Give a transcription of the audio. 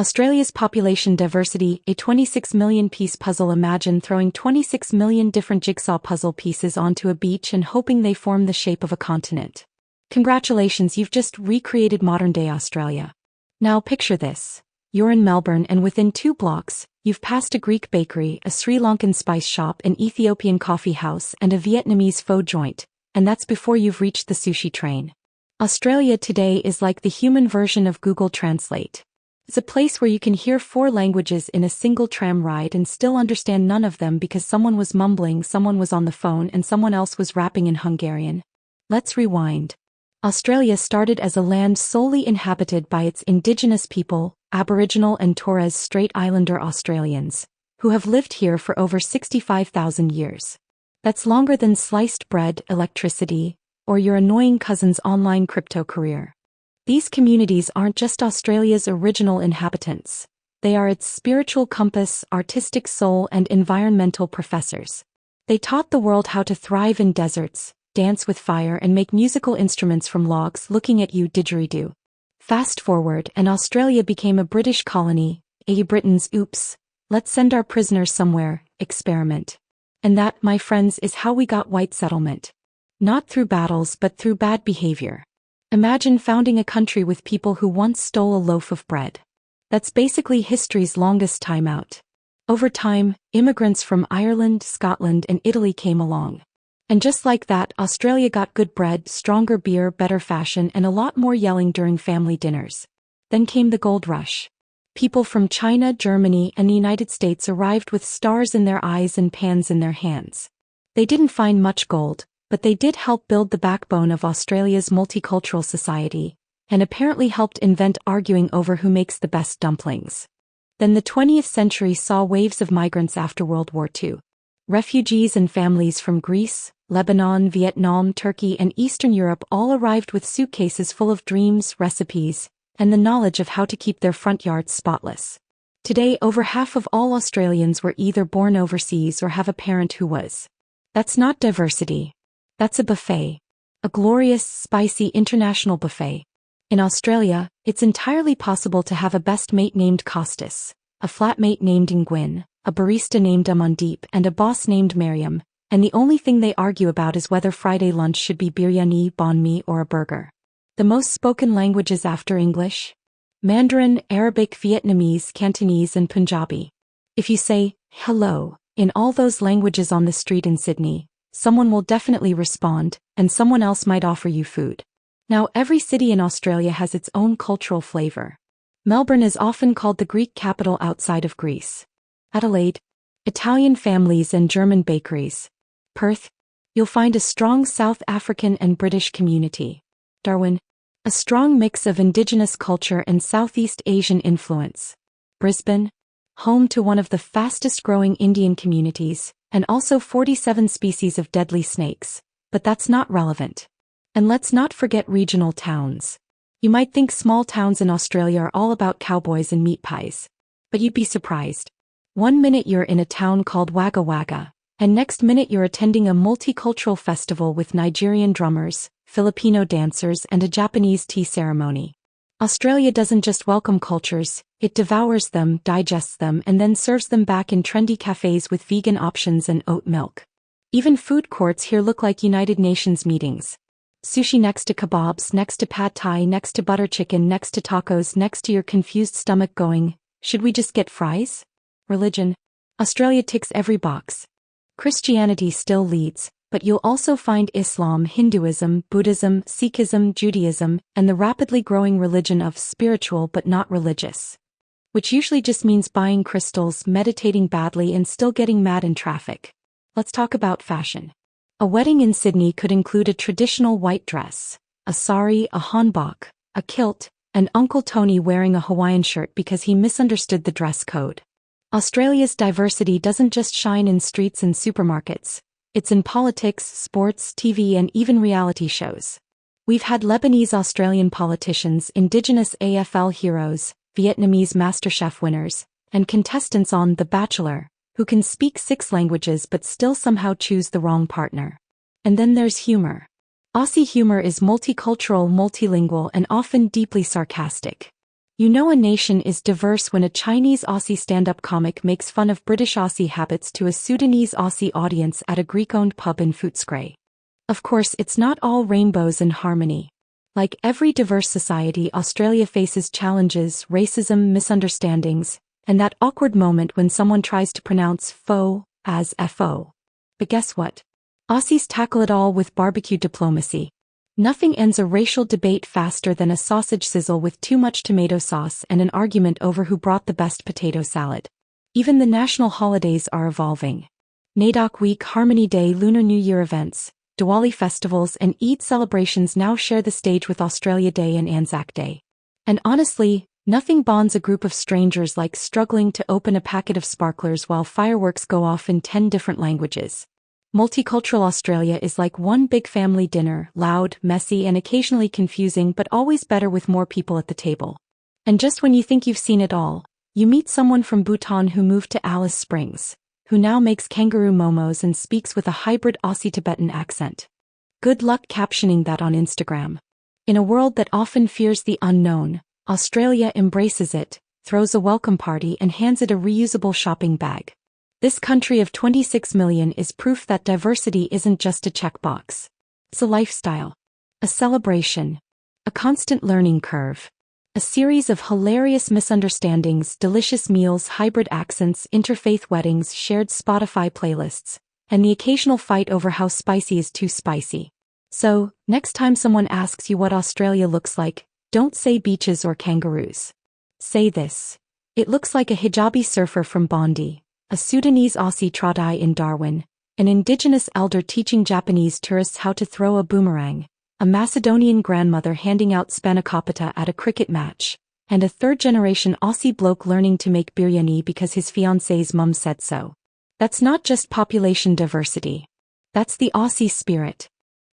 Australia's population diversity, a 26 million piece puzzle. Imagine throwing 26 million different jigsaw puzzle pieces onto a beach and hoping they form the shape of a continent. Congratulations, you've just recreated modern-day Australia. Now picture this. You're in Melbourne and within 2 blocks, you've passed a Greek bakery, a Sri Lankan spice shop, an Ethiopian coffee house, and a Vietnamese pho joint, and that's before you've reached the sushi train. Australia today is like the human version of Google Translate. It's a place where you can hear 4 languages in a single tram ride and still understand none of them because someone was mumbling, someone was on the phone, and someone else was rapping in Hungarian. Let's rewind. Australia started as a land solely inhabited by its indigenous people, Aboriginal and Torres Strait Islander Australians, who have lived here for over 65,000 years. That's longer than sliced bread, electricity, or your annoying cousin's online crypto career. These communities aren't just Australia's original inhabitants. They are its spiritual compass, artistic soul, and environmental professors. They taught the world how to thrive in deserts, dance with fire, and make musical instruments from logs. Looking at you, didgeridoo. Fast forward, and Australia became a British colony, a Britain's oops, let's send our prisoners somewhere, experiment. And that, my friends, is how we got white settlement. Not through battles but through bad behavior. Imagine founding a country with people who once stole a loaf of bread. That's basically history's longest timeout. Over time, immigrants from Ireland, Scotland, and Italy came along. And just like that, Australia got good bread, stronger beer, better fashion, and a lot more yelling during family dinners. Then came the gold rush. People from China, Germany, and the United States arrived with stars in their eyes and pans in their hands. They didn't find much gold, but they did help build the backbone of Australia's multicultural society, and apparently helped invent arguing over who makes the best dumplings. Then the 20th century saw waves of migrants after World War II. Refugees and families from Greece, Lebanon, Vietnam, Turkey, and Eastern Europe all arrived with suitcases full of dreams, recipes, and the knowledge of how to keep their front yards spotless. Today, over half of all Australians were either born overseas or have a parent who was. That's not diversity. That's a buffet. A glorious, spicy international buffet. In Australia, it's entirely possible to have a best mate named Costas, a flatmate named Nguyen, a barista named Amandeep, and a boss named Mariam, and the only thing they argue about is whether Friday lunch should be biryani, banh mi, or a burger. The most spoken languages after English? Mandarin, Arabic, Vietnamese, Cantonese, and Punjabi. If you say, hello, in all those languages on the street in Sydney, someone will definitely respond, and someone else might offer you food. Now, every city in Australia has its own cultural flavor. Melbourne is often called the Greek capital outside of Greece. Adelaide, Italian families and German bakeries. Perth, you'll find a strong South African and British community. Darwin, a strong mix of Indigenous culture and Southeast Asian influence. Brisbane, home to one of the fastest-growing Indian communities, and also 47 species of deadly snakes, but that's not relevant. And let's not forget regional towns. You might think small towns in Australia are all about cowboys and meat pies. But you'd be surprised. One minute you're in a town called Wagga Wagga, and next minute you're attending a multicultural festival with Nigerian drummers, Filipino dancers, and a Japanese tea ceremony. Australia doesn't just welcome cultures, it devours them, digests them, and then serves them back in trendy cafes with vegan options and oat milk. Even food courts here look like United Nations meetings. Sushi next to kebabs, next to pad thai, next to butter chicken, next to tacos, next to your confused stomach going, should we just get fries? Religion. Australia ticks every box. Christianity still leads, but you'll also find Islam, Hinduism, Buddhism, Sikhism, Judaism, and the rapidly growing religion of spiritual but not religious. Which usually just means buying crystals, meditating badly, and still getting mad in traffic. Let's talk about fashion. A wedding in Sydney could include a traditional white dress, a sari, a hanbok, a kilt, and Uncle Tony wearing a Hawaiian shirt because he misunderstood the dress code. Australia's diversity doesn't just shine in streets and supermarkets. It's in politics, sports, TV, and even reality shows. We've had Lebanese Australian politicians, Indigenous AFL heroes, Vietnamese MasterChef winners, and contestants on The Bachelor, who can speak 6 languages but still somehow choose the wrong partner. And then there's humor. Aussie humor is multicultural, multilingual, and often deeply sarcastic. You know a nation is diverse when a Chinese Aussie stand-up comic makes fun of British Aussie habits to a Sudanese Aussie audience at a Greek-owned pub in Footscray. Of course, it's not all rainbows and harmony. Like every diverse society, Australia faces challenges, racism, misunderstandings, and that awkward moment when someone tries to pronounce faux as FO. But guess what? Aussies tackle it all with barbecue diplomacy. Nothing ends a racial debate faster than a sausage sizzle with too much tomato sauce and an argument over who brought the best potato salad. Even the national holidays are evolving. Nadok Week, Harmony Day, Lunar New Year events, Diwali festivals and Eid celebrations now share the stage with Australia Day and Anzac Day. And honestly, nothing bonds a group of strangers like struggling to open a packet of sparklers while fireworks go off in 10 different languages. Multicultural Australia is like one big family dinner, loud, messy and occasionally confusing, but always better with more people at the table. And just when you think you've seen it all, you meet someone from Bhutan who moved to Alice Springs, who now makes kangaroo momos and speaks with a hybrid Aussie-Tibetan accent. Good luck captioning that on Instagram. In a world that often fears the unknown, Australia embraces it, throws a welcome party and hands it a reusable shopping bag. This country of 26 million is proof that diversity isn't just a checkbox. It's a lifestyle, a celebration, a constant learning curve, a series of hilarious misunderstandings, delicious meals, hybrid accents, interfaith weddings, shared Spotify playlists, and the occasional fight over how spicy is too spicy. So, next time someone asks you what Australia looks like, don't say beaches or kangaroos. Say this: it looks like a hijabi surfer from Bondi, a Sudanese Aussie trot-eye in Darwin, an Indigenous elder teaching Japanese tourists how to throw a boomerang, a Macedonian grandmother handing out spanakopita at a cricket match, and a third-generation Aussie bloke learning to make biryani because his fiancée's mum said so. That's not just population diversity. That's the Aussie spirit.